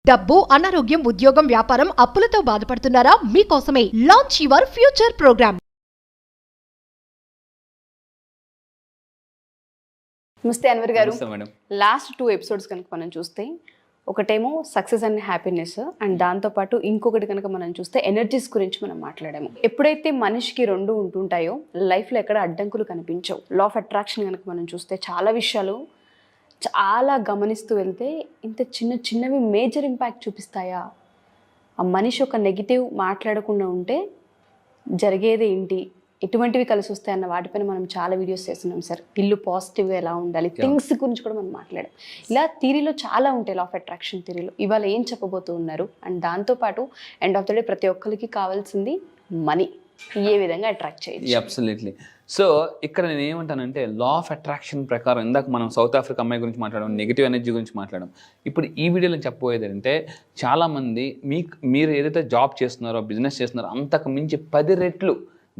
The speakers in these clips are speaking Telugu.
డబ్బు, అనారోగ్యం, ఉద్యోగం, వ్యాపారం, అప్పులతో బాధపడుతున్నారా? మీకోసమే లాంచ్ యువర్ ఫ్యూచర్ ప్రోగ్రామ్. నమస్తే అన్వర్ గారు. లాస్ట్ 2 ఎపిసోడ్స్ కనుక మనం చూస్తే ఒకటేమో సక్సెస్ అండ్ హ్యాపీనెస్ అండ్ దాంతోపాటు ఇంకొకటి కనుక మనం చూస్తే ఎనర్జీస్ గురించి మనం మాట్లాడాము. ఎప్పుడైతే మనిషికి రెండు ఉంటుంటాయో లైఫ్లో ఎక్కడ అడ్డంకులు కనిపించవు. లా ఆఫ్ అట్రాక్షన్ కనుక మనం చూస్తే చాలా విషయాలు చాలా గమనిస్తూ వెళ్తే ఇంత చిన్నవి మేజర్ ఇంపాక్ట్ చూపిస్తాయా? ఆ మనిషి ఒక నెగిటివ్ మాట్లాడకుండా ఉంటే జరిగేది ఏంటి, ఎటువంటివి కలిసి వస్తాయన్న వాటిపైన మనం చాలా వీడియోస్ చేస్తున్నాం సార్. ఇల్లు పాజిటివ్గా ఎలా ఉండాలి, థింగ్స్ గురించి కూడా మనం మాట్లాడాం. ఇలా థియరీలో చాలా ఉంటాయి, లా ఆఫ్ అట్రాక్షన్ థియరీలో. ఇవాళ ఏం చెప్పబోతూ ఉన్నారు అండ్ దాంతోపాటు ఎండ్ ఆఫ్ ద డే ప్రతి ఒక్కరికి కావాల్సింది మనీ, ఏ విధంగా అట్రాక్ట్ చేయొచ్చు? అబ్సల్యూట్లీ. సో ఇక్కడ నేను ఏమంటానంటే లా ఆఫ్ అట్రాక్షన్ ప్రకారం ఇందాక మనం సౌత్ ఆఫ్రికా అమ్మాయి గురించి మాట్లాడడం, నెగిటివ్ ఎనర్జీ గురించి మాట్లాడడం. ఇప్పుడు ఈ వీడియోలో చెప్పబోయేది అంటే చాలామంది మీరు ఏదైతే జాబ్ చేస్తున్నారో, బిజినెస్ చేస్తున్నారో అంతకు మించి 10 రెట్లు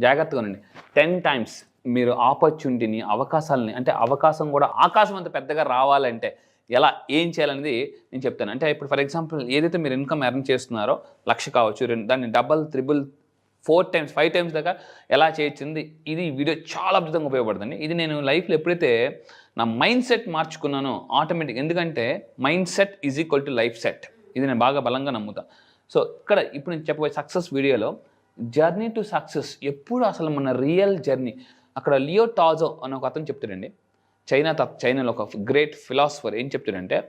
జాగ్రత్తగా ఉండండి. 10 times మీరు ఆపర్చునిటీని, అవకాశాలని, అంటే అవకాశం కూడా ఆకాశం అంత పెద్దగా రావాలంటే ఎలా, ఏం చేయాలనేది నేను చెప్తాను. అంటే ఇప్పుడు ఫర్ ఎగ్జాంపుల్ ఏదైతే మీరు ఇన్కమ్ ఎర్న్ చేస్తున్నారో, 1,00,000 కావచ్చు, దాన్ని డబల్, త్రిబుల్, 4 times, 5 times దాకా ఎలా చేయొచ్చింది, ఇది వీడియో చాలా అద్భుతంగా ఉపయోగపడుతుంది. ఇది నేను లైఫ్లో ఎప్పుడైతే నా మైండ్ సెట్ మార్చుకున్నానో ఆటోమేటిక్, ఎందుకంటే mind set is equal to life set. ఇది నేను బాగా బలంగా నమ్ముతాను. సో ఇక్కడ ఇప్పుడు నేను చెప్పబోయే సక్సెస్ వీడియోలో జర్నీ టు సక్సెస్ ఎప్పుడు అసలు మన రియల్ జర్నీ. అక్కడ లియో టాజో అని ఒక అతను చెప్తాడండి, చైనాలో ఒక గ్రేట్ ఫిలాసఫర్. ఏం చెప్తాడంటే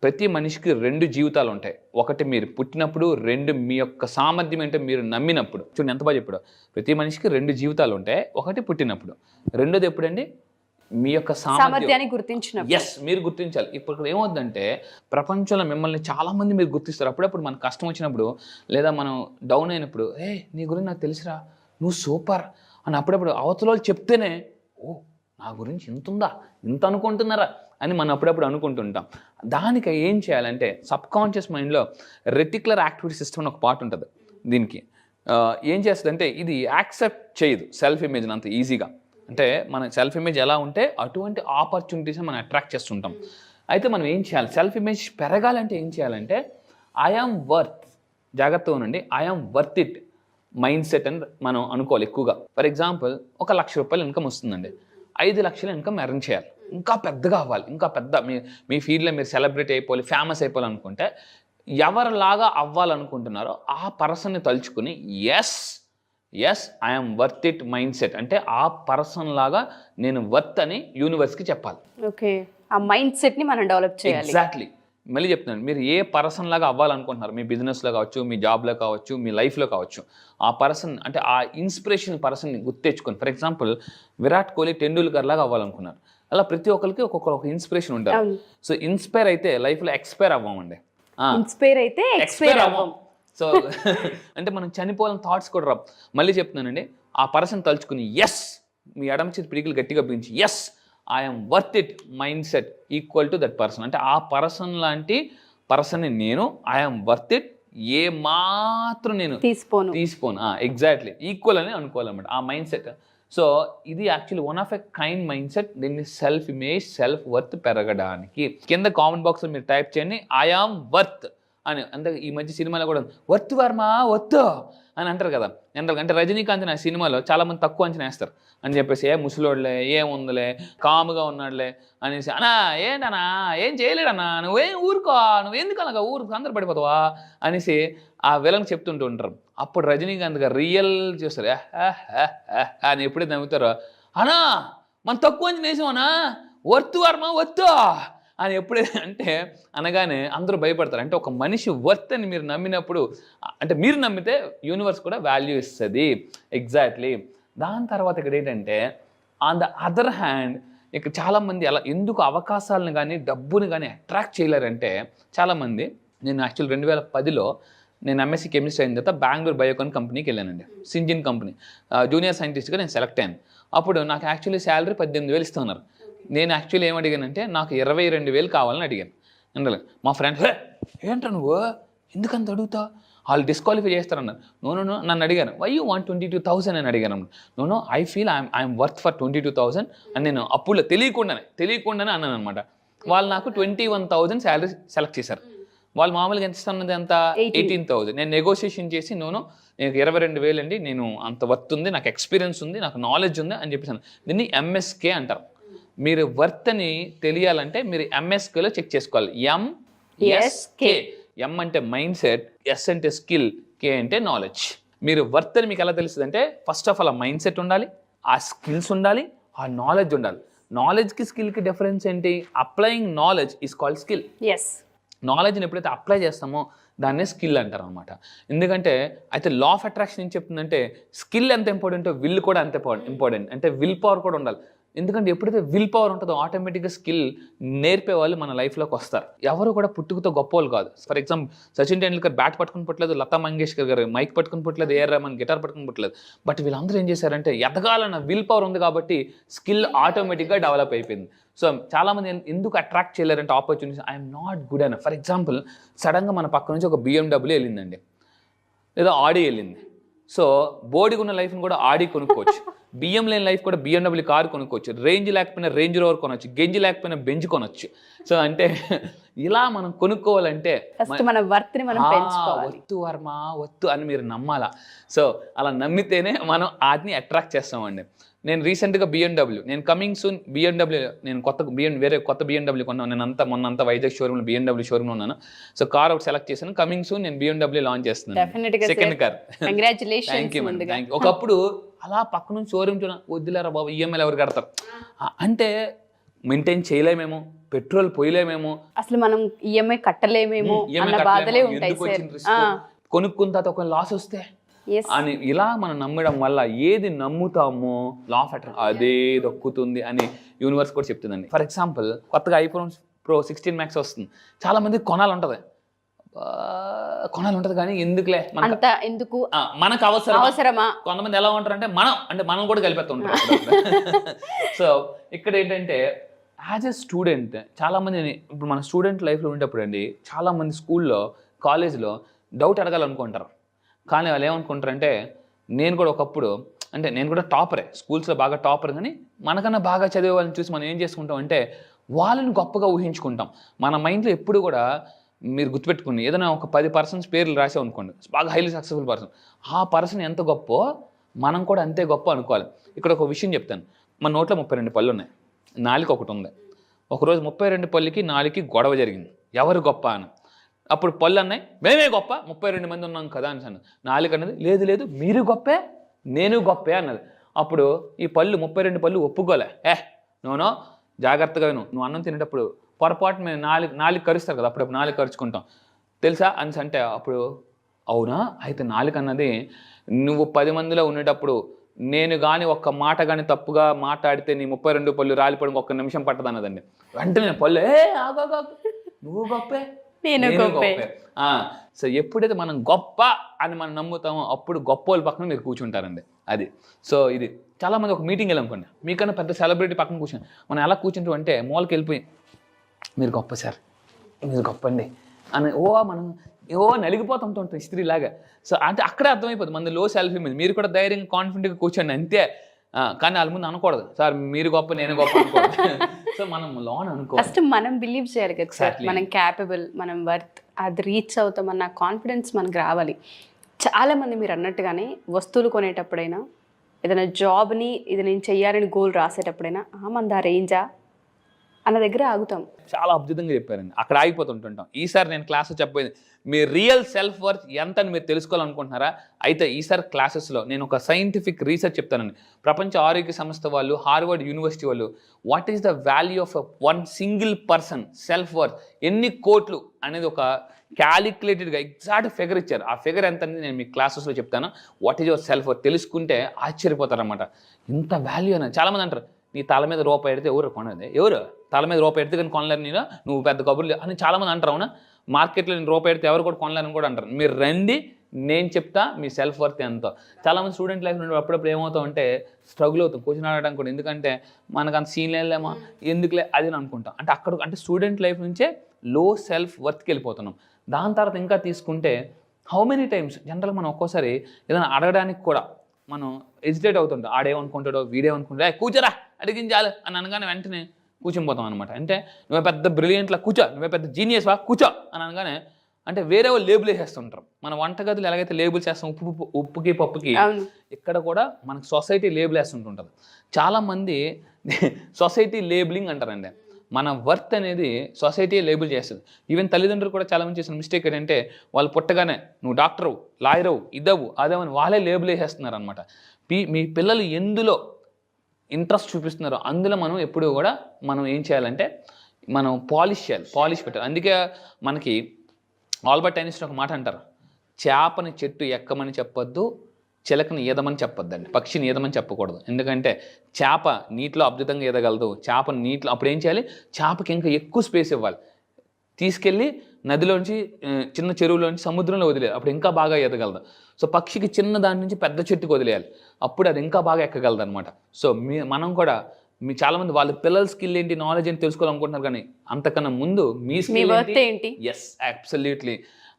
ప్రతి మనిషికి 2 జీవితాలు ఉంటాయి. ఒకటి మీరు పుట్టినప్పుడు, 2 మీ యొక్క సామర్థ్యం ఏంటో మీరు నమ్మినప్పుడు. చూడండి ఎంత బాగా చెప్పాడు. ప్రతి మనిషికి 2 జీవితాలు ఉంటాయి. ఒకటి పుట్టినప్పుడు, రెండోది ఎప్పుడండి మీ యొక్క సామర్థ్యాన్ని గుర్తించినప్పుడు. ఎస్, మీరు గుర్తించాలి. ఇప్పుడు ఏమవుతుందంటే ప్రపంచంలో మిమ్మల్ని చాలామంది మీరు గుర్తిస్తారు. అప్పుడప్పుడు మనకు కష్టం వచ్చినప్పుడు లేదా మనం డౌన్ అయినప్పుడు, నీ గురించి నాకు తెలుసురా, నువ్వు సూపర్ అని అప్పుడప్పుడు అవతల వాళ్ళు చెప్తేనే, ఓ నా గురించి ఇంత ఉందా, ఇంత అనుకుంటున్నారా అని మనం అప్పుడప్పుడు అనుకుంటుంటాం. దానికి ఏం చేయాలంటే సబ్కాన్షియస్ మైండ్లో రెటిక్యులర్ యాక్టివిటీ సిస్టమ్ అని ఒక పార్ట్ ఉంటుంది. దీనికి ఏం చేస్తుందంటే ఇది యాక్సెప్ట్ చేయదు సెల్ఫ్ ఇమేజ్ని అంత ఈజీగా. అంటే మన సెల్ఫ్ ఇమేజ్ ఎలా ఉంటే అటువంటి ఆపర్చునిటీస్ని మనం అట్రాక్ట్ చేస్తుంటాం. అయితే మనం ఏం చేయాలి, సెల్ఫ్ ఇమేజ్ పెరగాలంటే ఏం చేయాలంటే ఐఆమ్ వర్త్, జాగ్రత్తగా ఉండండి, I am worth it mind set అని మనం అనుకోవాలి ఎక్కువగా. ఫర్ ఎగ్జాంపుల్ ఒక ₹1,00,000 ఇన్కమ్ వస్తుందండి, 5 లక్షల ఇన్కమ్ ఎర్న్ చేయాలి, ఇంకా పెద్దగా అవ్వాలి, ఇంకా పెద్ద మీ ఫీల్డ్లో మీరు సెలబ్రిటీ అయిపోవాలి, ఫేమస్ అయిపోవాలి అనుకుంటే ఎవరిలాగా అవ్వాలనుకుంటున్నారో ఆ పర్సన్ని తలుచుకుని yes I'm worth it mindset, అంటే ఆ పర్సన్ లాగా నేను వర్త్ అని యూనివర్స్కి చెప్పాలి. ఓకే, ఆ మైండ్ సెట్ని మనం డెవలప్ చేయాలి. ఎగ్జాక్ట్లీ. మళ్ళీ చెప్తున్నాను, మీరు ఏ పర్సన్ లాగా అవ్వాలనుకుంటున్నారు, మీ బిజినెస్లో కావచ్చు, మీ జాబ్లో కావచ్చు, మీ లైఫ్లో కావచ్చు, ఆ పర్సన్ అంటే ఆ ఇన్స్పిరేషన్ పర్సన్ని గుర్తెచ్చుకొని. ఫర్ ఎగ్జాంపుల్ విరాట్ కోహ్లీ, టెండూల్కర్ లాగా అవ్వాలనుకున్నారు. అలా ప్రతి ఒక్కరికి ఒక ఇన్స్పిరేషన్ ఉంటారు. సో ఇన్స్పైర్ అయితే లైఫ్లో ఎక్స్పైర్ అవ్వమండి, ఇన్స్పైర్ అయితే ఎక్స్పైర్ అవ్వం. సో అంటే మనం చనిపోవాలని థాట్స్ కూడా రావు. మళ్ళీ చెప్తున్నానండి, ఆ పర్సన్ తలుచుకుని మీ ఎడమ చేతి పిడికిలు గట్టిగా పెంచి I'm worth it mind set equal to that person, అంటే ఆ పర్సన్ లాంటి పర్సన్ని నేను ఐఎమ్ వర్త్ ఇట్ ఏ మాత్రం నేను తీసుకోను. ఎగ్జాక్ట్లీ ఈక్వల్ అని అనుకోవాలన్నమాట ఆ మైండ్ సెట్. సో ఇది actually one of a kind mind set. దీన్ని సెల్ఫ్ ఇమేజ్, సెల్ఫ్ వర్త్ పెరగడానికి కింద కామెంట్ బాక్స్లో మీరు టైప్ చేయండి ఐఆమ్ వర్త్ అని. అంటే ఈ మధ్య సినిమాలో కూడా వర్త్ వర్మ వర్త్ అని అంటారు కదా. అంటే రజనీకాంత్ నా సినిమాలో చాలామంది తక్కువ అంచనా వేస్తారు అని చెప్పేసి, ముసలోడ్లే, ఏముందిలే, కాముగా ఉన్నాడులే అనేసి, అన్నా ఏంటన్నా ఏం చేయలేడన్నా, నువ్వేం ఊరుకో, నువ్వెందుకు అలాగా ఊరు అందరు పడిపోతావా అనేసి ఆ విలన్ చెప్తుంటూ ఉంటారు. అప్పుడు రజనీకాంత్ గారు రియల్ చేస్తారు అని ఎప్పుడైతే నవ్వుతారో, అన్నా మనం తక్కువ అంచనా వేసామన్నా, వర్త్ వర్మ వర్త్ అని ఎప్పుడైతే అంటే అనగానే అందరూ భయపడతారు. అంటే ఒక మనిషి వర్త్ అని మీరు నమ్మినప్పుడు, అంటే మీరు నమ్మితే యూనివర్స్ కూడా వాల్యూ ఇస్తుంది. ఎగ్జాక్ట్లీ. దాని తర్వాత ఇక్కడ ఏంటంటే ఆన్ ద అదర్ హ్యాండ్ ఇక్కడ చాలామంది అలా ఎందుకు అవకాశాలను కానీ డబ్బుని కానీ అట్రాక్ట్ చేయలేరంటే, చాలామంది నేను యాక్చువల్ 2010లో నేను ఎంఎస్సీ కెమిస్ట్రీ అయిన తర్వాత బెంగళూరు బయోకాన్ కంపెనీకి వెళ్ళానండి, సింజిన్ కంపెనీ. జూనియర్ సైంటిస్ట్గా నేను సెలెక్ట్ అయ్యాను. అప్పుడు నాకు యాక్చువల్లీ శాలరీ 18,000 ఇస్తున్నారు. నేను యాక్చువల్లీ ఏమడిగానంటే నాకు 22,000 కావాలని అడిగాను. అందులో మా ఫ్రెండ్స్, ఏంట్రా నువ్వు ఎందుకంత అడుగుతావు, వాళ్ళు డిస్క్వాలిఫై చేస్తారన్నారు. నో నన్ను అడిగాను, వై యూ వాంట్ 22,000 అని అడిగాను. No I feel I'm worth for 22,000 అని నేను అప్పుడు తెలియకుండానే అన్నాను అనమాట. వాళ్ళు నాకు 21,000 శాలరీ సెలెక్ట్ చేశారు. వాళ్ళు మామూలుగా ఎంత ఇస్తున్నది ఎంత 18,000. నేను నెగోషియేషన్ చేసి నేను 22,000 అండి, నేను అంత వర్త్ ఉంది, నాకు ఎక్స్పీరియన్స్ ఉంది, నాకు నాలెడ్జ్ ఉంది అని చెప్పేసాను. దీన్ని ఎంఎస్కే అంటారు. మీరు వర్త్ అని తెలియాలంటే మీరు ఎంఎస్కేలో చెక్ చేసుకోవాలి. ఎంఎస్కే. ఎం అంటే మైండ్ సెట్, ఎస్ అంటే స్కిల్, కే అంటే నాలెడ్జ్. మీరు వర్త్ అని మీకు ఎలా తెలుస్తుంది అంటే ఫస్ట్ ఆఫ్ ఆల్ ఆ మైండ్ సెట్ ఉండాలి, ఆ స్కిల్స్ ఉండాలి, ఆ నాలెడ్జ్ ఉండాలి. నాలెడ్జ్కి స్కిల్కి డిఫరెన్స్ ఏంటి? Applying knowledge is called skill. నాలెడ్జ్ని ఎప్పుడైతే అప్లై చేస్తామో దాన్నే స్కిల్ అంటారు అనమాట. ఎందుకంటే అయితే లా ఆఫ్ అట్రాక్షన్ ఏం చెప్తుందంటే స్కిల్ ఎంత ఇంపార్టెంటో విల్ కూడా అంత ఇంపార్టెంట్. అంటే విల్ పవర్ కూడా ఉండాలి. ఎందుకంటే ఎప్పుడైతే విల్ పవర్ ఉంటుందో ఆటోమేటిక్గా స్కిల్ నేర్పే వాళ్ళు మన లైఫ్లోకి వస్తారు. ఎవరు కూడా పుట్టుకతో గొప్ప వాళ్ళు కాదు. For example Sachin Tendulkar bat పట్టుకుని పుట్టలేదు, లతా మంగేష్కర్ గారు మైక్ పట్టుకుని పుట్టలేదు, ఏఆర్ రెహమాన్ గిటార్ పట్టుకుని పుట్టలేదు. బట్ వీళ్ళందరూ ఏం చేశారంటే ఎదగాలన్న విల్ పవర్ ఉంది కాబట్టి స్కిల్ ఆటోమేటిక్గా డెవలప్ అయిపోయింది. సో చాలామంది ఎందుకు అట్రాక్ట్ చేయలేరంటే ఆపర్చునిటీస్, ఐఎమ్ నాట్ గుడ్ అని. ఫర్ ఎగ్జాంపుల్ సడన్గా మన పక్క నుంచి ఒక BMW వెళ్ళిందండి, లేదా ఆడి వెళ్ళింది. సో బోడిగా ఉన్న లైఫ్ని కూడా ఆడి కొనుక్కోవచ్చు, బియ్యం లేని లైఫ్ కూడా BMW కారు కొనుక్కోవచ్చు, రేంజ్ లేకపోయినా రేంజ్ రోవర్ కొనవచ్చు, గెంజి లేకపోయినా బెంజ్ కొనవచ్చు. సో అంటే ఇలా మనం కొనుక్కోవాలంటే వత్తు వర్మ వత్తు అని మీరు నమ్మాలా. సో అలా నమ్మితేనే మనం వాటిని అట్రాక్ట్ చేస్తామండి. నేను రీసెంట్గా BMW, నేను కమింగ్ సూన్ BMW, నేను వేరే కొత్త BMW కొన్నాను. నేను మొన్నంతా వైజాగ్ షోరూమ్లో BMW షోరూమ్లో ఉన్నాను. సో కార్ ఒకటి సెలెక్ట్ చేశాను. కమింగ్ సూన్ నేను BMW లాంచ్ చేస్తున్నాను, second car. Thank you madam, thank you. ఒకప్పుడు అలా పక్క నుంచి షోరూమ్ చూడ వద్దులేరా బాబు, ఈఎంఐలు ఎవరు కడతారు అంటే మెయింటైన్ చేయలేమేమో, పెట్రోల్ పోయలేమేమో, అసలు మనం ఈఎంఐ కట్టలేమేమో అన్న బాధలే ఉంటాయి. కొనుక్కున్న తర్వాత ఒక లాస్ వస్తే అని ఇలా మనం నమ్మడం వల్ల ఏది నమ్ముతామో లా ఆఫ్ అట్రాక్షన్ అదే దొక్కుతుంది అని యూనివర్స్ కూడా చెప్తుందండి. ఫర్ ఎగ్జాంపుల్ కొత్తగా iPhone Pro 16 Max వస్తుంది. చాలా మంది కొనాలి ఉంటుంది కానీ ఎందుకులే ఎందుకు మనకు అవసరమా. కొంతమంది ఎలా ఉంటారు అంటే మనం కూడా కలిపేస్తుంటారు. సో ఇక్కడ ఏంటంటే యాజ్ ఎ స్టూడెంట్ చాలా మంది, ఇప్పుడు మన స్టూడెంట్ లైఫ్లో ఉండేటప్పుడు అండి చాలా మంది స్కూల్లో కాలేజ్లో డౌట్ అడగాలనుకుంటారు. కానీ వాళ్ళు ఏమనుకుంటారంటే నేను కూడా ఒకప్పుడు అంటే నేను కూడా టాపరే, స్కూల్స్లో బాగా టాపర్, కానీ మనకన్నా బాగా చదివే వాళ్ళని చూసి మనం ఏం చేసుకుంటాం అంటే వాళ్ళని గొప్పగా ఊహించుకుంటాం. మన మైండ్లో ఎప్పుడు కూడా మీరు గుర్తుపెట్టుకుని ఏదైనా ఒక 10 persons పేర్లు రాసాం అనుకోండి, బాగా హైలీ సక్సెస్ఫుల్ పర్సన్, ఆ పర్సన్ ఎంత గొప్ప మనం కూడా అంతే గొప్ప అనుకోవాలి. ఇక్కడ ఒక విషయం చెప్తాను. మన నోట్లో 32 పళ్ళు ఉన్నాయి, నాలుక ఒకటి ఉంది. ఒకరోజు 32 పళ్ళకి నాలుగుకి గొడవ జరిగింది, ఎవరు గొప్ప అని. అప్పుడు పళ్ళు అన్నాయి మేమే గొప్ప, 32 మంది ఉన్నాం కదా అని అన్నది. నాలుగు అన్నది లేదు మీరు గొప్పే నేను గొప్పే అన్నది. అప్పుడు ఈ పళ్ళు 32 పళ్ళు ఒప్పుకోలే. నోనో జాగ్రత్తగా నువ్వు అన్నం తినేటప్పుడు పొరపాటు మేము నాలుగు కరుస్తారు కదా, అప్పుడు 4 కరుచుకుంటాం తెలుసా అని అంటే, అప్పుడు అవునా అయితే నాలుగు అన్నది నువ్వు 10 మందిలో ఉండేటప్పుడు నేను కానీ ఒక్క మాట కానీ తప్పుగా మాట్లాడితే నీ 32 పళ్ళు రాలిపోవడం 1 నిమిషం పట్టదు అన్నదండి. వెంటనే పళ్ళు నువ్వు గొప్పే నేను గొప్పే. సో ఎప్పుడైతే మనం గొప్ప అని మనం నమ్ముతామో అప్పుడు గొప్ప వాళ్ళ పక్కన మీరు కూర్చుంటారండి. అది సో ఇది చాలామంది ఒక మీటింగ్ వెళ్ళనుకోండి, మీకన్నా పెద్ద సెలబ్రిటీ పక్కన కూర్చొని మనం ఎలా కూర్చుంటాం అంటే మూలకి వెళ్ళిపోయి మీరు గొప్ప సార్, మీరు గొప్ప అండి అని మనం నలిగిపోతుంటాం ఇస్త్రీలాగా. సో అంటే అక్కడే అర్థమైపోతుంది మన లో సెల్ఫ్ ఇమేజ్. మీరు కూడా ధైర్యంగా కాన్ఫిడెంట్గా కూర్చోండి అంతే. కానీ వాళ్ళ ముందు అనకూడదు సార్ మీరు గొప్ప నేను గొప్ప అనుకోవద్దు. సో మనం లోన్ అనుకో, ఫస్ట్ మనం బిలీవ్ చేయాలి కదా సార్, మనం క్యాపబుల్, మనం వర్త్, అది రీచ్ అవుతామన్న కాన్ఫిడెన్స్ మనకు రావాలి. చాలామంది మీరు అన్నట్టుగానే వస్తువులు కొనేటప్పుడైనా ఏదైనా జాబ్ని ఇది నేను చెయ్యాలని గోల్ రాసేటప్పుడైనా మనది ఆ రేంజా అన్న దగ్గర ఆగుతాం. చాలా అద్భుతంగా చెప్పారండి, అక్కడ ఆగిపోతుంటుంటాం. ఈసారి నేను క్లాస్లో చెప్పబోయేది మీ రియల్ సెల్ఫ్ వర్త్ ఎంత అని మీరు తెలుసుకోవాలనుకుంటున్నారా? అయితే ఈసారి క్లాసెస్లో నేను ఒక సైంటిఫిక్ రీసెర్చ్ చెప్తానండి. ప్రపంచ ఆరోగ్య సంస్థ వాళ్ళు, హార్వర్డ్ యూనివర్సిటీ వాళ్ళు, what is the value of one single person self worth, ఎన్ని కోట్లు అనేది ఒక క్యాలిక్యులేటెడ్గా ఎగ్జాక్ట్ ఫిగర్ ఇచ్చారు. ఆ ఫిగర్ ఎంత అనేది నేను మీ క్లాసెస్లో చెప్తాను. What is your self worth తెలుసుకుంటే ఆశ్చర్యపోతారన్నమాట. ఇంత వాల్యూ అని. చాలామంది అంటారు నీ తల మీద రూపాయి పెడితే ఎవరు కొనదే, ఎవరు తల మీద రూపాయి పెడితే కానీ కొనలేరు, నువ్వు పెద్ద కబుర్లు అని చాలామంది అంటారు. అవునా, మార్కెట్లో నేను రూపాయి పెడితే ఎవరు కూడా కొనలేరని కూడా అంటారు. మీరు రండి, నేను చెప్తా మీ సెల్ఫ్ వర్త్ ఎంతో. చాలామంది స్టూడెంట్ లైఫ్ నుండి అప్పుడప్పుడు ఏమవుతాం అంటే స్ట్రగుల్ అవుతాం క్వశ్చన్ అడగడానికి కూడా. ఎందుకంటే మనకు అంత సీన్ లేమా ఎందుకులే అది అని అనుకుంటాం. అంటే అక్కడ అంటే స్టూడెంట్ లైఫ్ నుంచే లో సెల్ఫ్ వర్త్కి వెళ్ళిపోతున్నాం. దాని తర్వాత ఇంకా తీసుకుంటే హౌ మెనీ టైమ్స్ జనరల్గా మనం ఒక్కోసారి ఏదైనా అడగడానికి కూడా మనం హెజిటేట్ అవుతుంటాం. ఆడేమనుకుంటాడో వీడేమనుకుంటాడో కూర్చోరా అడిగించాలి అని అనగానే వెంటనే కూర్చునిపోతాం అనమాట. అంటే నువ్వే పెద్ద బ్రిలియంట్లా కూర్చో, నువ్వే పెద్ద జీనియస్ వా కూర్చో అని అనగానే అంటే వేరే వాళ్ళు లేబుల్ వేసేస్తుంటారు. మన వంటగదులు ఎలాగైతే లేబుల్స్ వేస్తాం ఉప్పుకి పప్పుకి, అవును. ఇక్కడ కూడా మనకు సొసైటీ లేబుల్ వేస్తుంటుంటుంది. చాలామంది సొసైటీ లేబులింగ్ అంటారండి. మన వర్త్ అనేది సొసైటీ లేబుల్ చేస్తుంది. ఈవెన్ తల్లిదండ్రులు కూడా చాలామంది చేసిన మిస్టేక్ ఏంటంటే వాళ్ళు పుట్టగానే నువ్వు డాక్టరు, లాయరు, ఇదవు అదవని వాళ్ళే లేబుల్ వేసేస్తున్నారు అనమాట. మీ పిల్లలు ఎందులో ఇంట్రెస్ట్ చూపిస్తున్నారో అందులో మనం ఎప్పుడు కూడా మనం ఏం చేయాలంటే మనం పాలిష్ పెట్టాలి. అందుకే మనకి ఆల్బర్ట్ ఐన్స్టీన్ ఒక మాట అంటారు, చేపని చెట్టు ఎక్కమని చెప్పొద్దు, చిలకని ఈదమని చెప్పొద్దండి, పక్షిని ఈదమని చెప్పకూడదు. ఎందుకంటే చేప నీటిలో అద్భుతంగా ఈదగలదు. చేప నీటిలో అప్పుడు ఏం చేయాలి, చేపకి ఇంకా ఎక్కువ స్పేస్ ఇవ్వాలి, తీసుకెళ్ళి నదిలోంచి చిన్న చెరువులోంచి సముద్రంలో వదిలేయాలి, అప్పుడు ఇంకా బాగా ఈదగలదు. సో పక్షికి చిన్న దాని నుంచి పెద్ద చెట్టుకు వదిలేయాలి, అప్పుడు అది ఇంకా బాగా ఎక్కగలదు అనమాట. సో మనం కూడా చాలామంది వాళ్ళ పిల్లల స్కిల్ ఏంటి, నాలెడ్జ్ ఏంటి తెలుసుకోవాలనుకుంటున్నారు, కానీ అంతకన్నా ముందు మీ స్కిల్ ఏంటి, ఎస్ అబ్సల్యూట్లీ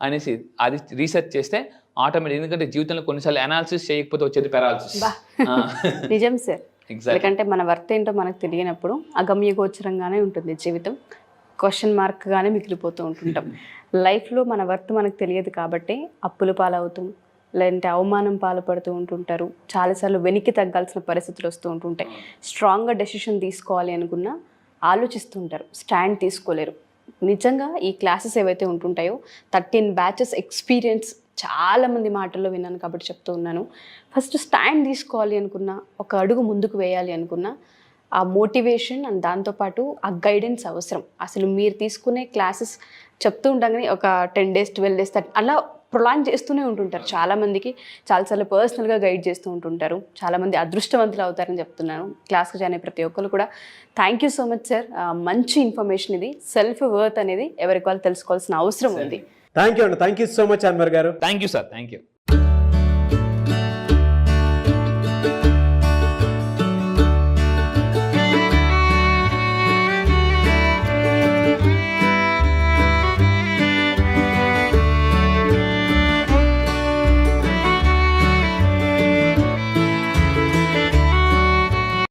అనేసి అది రీసెర్చ్ చేస్తే ఆటోమేటిక్. ఎందుకంటే జీవితంలో కొన్నిసార్లు అనాలిసిస్ చేయకపోతే వచ్చేది పెరాలిసిస్. నిజం సార్. ఎందుకంటే మన వర్త్ ఏంటో మనకు తెలియనప్పుడు అగమ్య గోచరంగానే ఉంటుంది జీవితం, క్వశ్చన్ మార్క్గానే మిగిలిపోతూ ఉంటుంటాం. లైఫ్లో మన వర్త్ మనకు తెలియదు కాబట్టి అప్పులు పాలవుతాం, లేదంటే అవమానం పాల్పడుతూ ఉంటుంటారు. చాలాసార్లు వెనక్కి తగ్గాల్సిన పరిస్థితులు వస్తూ ఉంటుంటాయి. స్ట్రాంగ్గా డెసిషన్ తీసుకోవాలి అనుకున్నా ఆలోచిస్తుంటారు, స్టాండ్ తీసుకోలేరు. నిజంగా ఈ క్లాసెస్ ఏవైతే ఉంటుంటాయో 13 బ్యాచెస్ ఎక్స్పీరియన్స్ చాలామంది మాటల్లో విన్నాను కాబట్టి చెప్తూ ఉన్నాను. ఫస్ట్ స్టాండ్ తీసుకోవాలి అనుకున్నా, ఒక అడుగు ముందుకు వేయాలి అనుకున్నా ఆ మోటివేషన్ అండ్ దాంతోపాటు ఆ గైడెన్స్ అవసరం. అసలు మీరు తీసుకునే క్లాసెస్ చెప్తూ ఉండగానే ఒక 10 days 12 days అలా ప్రొలాంగ్ చేస్తూనే ఉంటుంటారు. చాలామందికి చాలాసార్లు పర్సనల్గా గైడ్ చేస్తూ ఉంటుంటారు. చాలామంది అదృష్టవంతులు అవుతారని చెప్తున్నాను. క్లాస్కి జాయిన్ అయ్యే ప్రతి ఒక్కరు కూడా thank you so much sir. మంచి ఇన్ఫర్మేషన్ ఇది. సెల్ఫ్ వర్త్ అనేది ఎవరికి వాళ్ళు తెలుసుకోవాల్సిన అవసరం ఉంది. థ్యాంక్ యూ అండి. Thank you so much Anwar garu. Thank you sir. Thank you.